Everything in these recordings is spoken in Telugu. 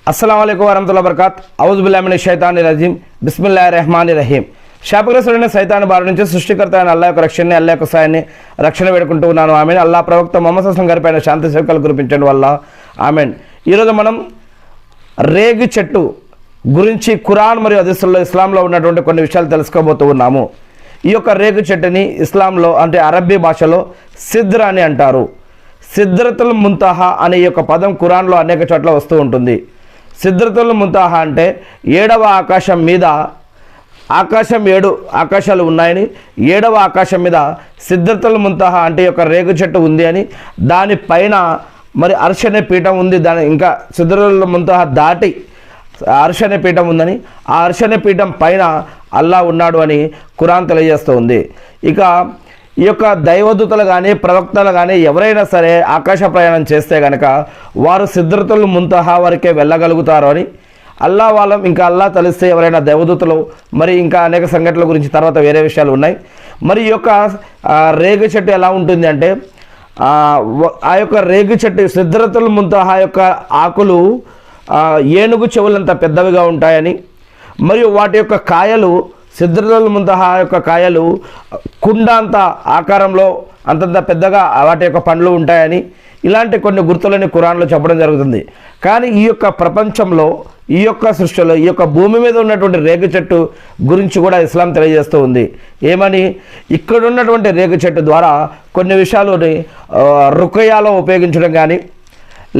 अस्सलाम वालेकुम वरहमतुल्लाहि वबरकात औज़ु बिल्लाहि मिनश शैतानिर रजीम बिस्मिल्लाहिर रहमानिर रहीम శాపగ్రస్తుడైన సైతాను బారి నుంచి సృష్టికర్త అయిన అల్లాహ్ యొక్క రక్షణని అల్లాహ్ యొక్క సాయాన్ని రక్షణ వేడుకుంటూ ఉన్నాను ఆమేన్. అల్లాహ్ ప్రవక్త ముహమ్మద్ సల్లల్లాహు అలైహి వసల్లం గారిపైన శాంతి సేవకులు కురిపించండి వల్ల ఆమేన్. ఈరోజు మనం రేగి చెట్టు గురించి ఖురాన్ మరియు హదీసుల్లో ఇస్లాంలో ఉన్నటువంటి కొన్ని విషయాలు తెలుసుకోబోతూ ఉన్నాము. ఈ యొక్క రేగి చెట్టుని ఇస్లాంలో అంటే అరబ్బీ భాషలో సిద్ర అని అంటారు. సిద్రతుల్ ముంతహా అనే ఈ యొక్క పదం ఖురాన్లో అనేక చోట్ల వస్తూ ఉంటుంది. సిద్రతుల్ ముంతహా అంటే 7వ ఆకాశం మీద ఆకాశం 7 ఆకాశాలు ఉన్నాయని 7వ ఆకాశం మీద సిద్రతుల్ ముంతహా అంటే ఒక రేగు చెట్టు ఉంది అని, దానిపైన మరి అర్ష్ అనే పీఠం ఉంది. దాని ఇంకా సిద్రతుల్ ముంతహా దాటి అర్ష్ అనే పీఠం ఉందని, ఆ అర్ష్ అనే పీఠం పైన అల్లాహ్ ఉన్నాడు అని ఖురాన్ తెలియజేస్తూ ఉంది. ఇక ఈ యొక్క దైవదూతలు కానీ ప్రవక్తలు కానీ ఎవరైనా సరే ఆకాశ ప్రయాణం చేస్తే కనుక వారు సిద్రతుల్ ముంతహా వరకే వెళ్ళగలుగుతారు అని అల్లాహ్ వాళ్ళం. ఇంకా అల్లాహ్ తెలిస్తే ఎవరైనా దేవదూతలు మరి ఇంకా అనేక సంఘటనల గురించి తర్వాత వేరే విషయాలు ఉన్నాయి. మరి ఈ యొక్క రేగు చెట్టు ఎలా ఉంటుంది అంటే ఆ యొక్క రేగు చెట్టు సిద్రతుల్ ముంతహా యొక్క ఆకులు ఏనుగు చెవులంత పెద్దవిగా ఉంటాయని, మరియు వాటి యొక్క కాయలు సిద్రతుల్ ముంతహా యొక్క కాయలు కుండంత ఆకారంలో అంతంత పెద్దగా వాటి యొక్క పండ్లు ఉంటాయని, ఇలాంటి కొన్ని గుర్తులని ఖురాన్లో చెప్పడం జరుగుతుంది. కానీ ఈ యొక్క ప్రపంచంలో ఈ యొక్క సృష్టిలో ఈ యొక్క భూమి మీద ఉన్నటువంటి రేగు చెట్టు గురించి కూడా ఇస్లాం తెలియజేస్తూ ఉంది. ఏమని? ఇక్కడ ఉన్నటువంటి రేగు చెట్టు ద్వారా కొన్ని విషయాలని రుకయాలో ఉపయోగించడం కానీ,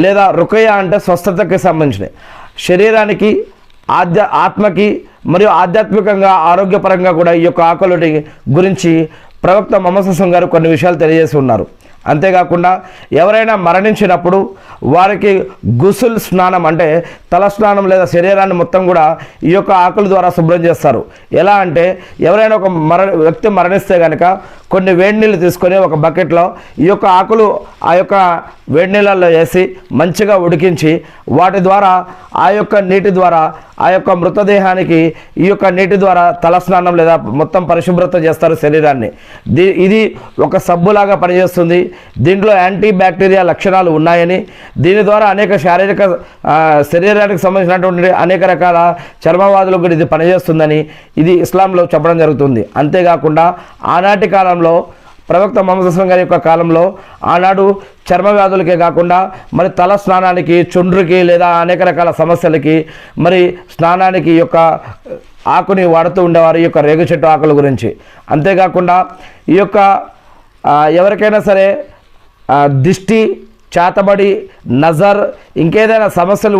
లేదా రుకయ అంటే స్వస్థతకి సంబంధించినవి, శరీరానికి ఆత్మకి మరియు ఆధ్యాత్మికంగా ఆరోగ్యపరంగా కూడా ఈ యొక్క ఆకులని గురించి ప్రవక్త ముహమ్మద్ సల్లల్లాహు అలైహి వసల్లం గారు కొన్ని విషయాలు తెలియజేసి ఉన్నారు. అంతేకాకుండా ఎవరైనా మరణించినప్పుడు వారికి గుసుల్ స్నానం అంటే తల స్నానం లేదా శరీరాన్ని మొత్తం కూడా ఈ యొక్క ఆకుల ద్వారా శుభ్రం చేస్తారు. ఎలా అంటే ఎవరైనా ఒక వ్యక్తి మరణిస్తే కనుక కొన్ని వేడి నీళ్ళు తీసుకొని ఒక బకెట్లో ఈ యొక్క ఆకులు ఆ యొక్క వేడి నీళ్ళల్లో వేసి మంచిగా ఉడికించి వాటి ద్వారా ఆ యొక్క నీటి ద్వారా ఆ యొక్క మృతదేహానికి ఈ యొక్క నీటి ద్వారా తలస్నానం లేదా మొత్తం పరిశుభ్రత చేస్తారు శరీరాన్ని. ఇది ఒక సబ్బులాగా పనిచేస్తుంది. దీంట్లో యాంటీ బ్యాక్టీరియా లక్షణాలు ఉన్నాయని, దీని ద్వారా అనేక శరీరానికి సంబంధించినటువంటి అనేక రకాల చర్మవాదులకు కూడా ఇది పనిచేస్తుందని ఇది ఇస్లాంలో చెప్పడం జరుగుతుంది. అంతేకాకుండా ఆనాటి కాలంలో ప్రవక్త ముహమ్మద్ సల్లల్లాహు అలైహి వసల్లం గారి యొక్క కాలంలో ఆనాడు చర్మ వ్యాధులకే కాకుండా మరి తల స్నానానికి, చుండ్రుకి లేదా అనేక రకాల సమస్యలకి మరి స్నానానికి ఈ యొక్క ఆకుని వాడుతూ ఉండేవారు, ఈ యొక్క రేగు చెట్టు ఆకుల గురించి. అంతేకాకుండా ఈ యొక్క ఎవరికైనా సరే దిష్టి, చేతబడి, నజర్ ఇంకేదైనా సమస్యలు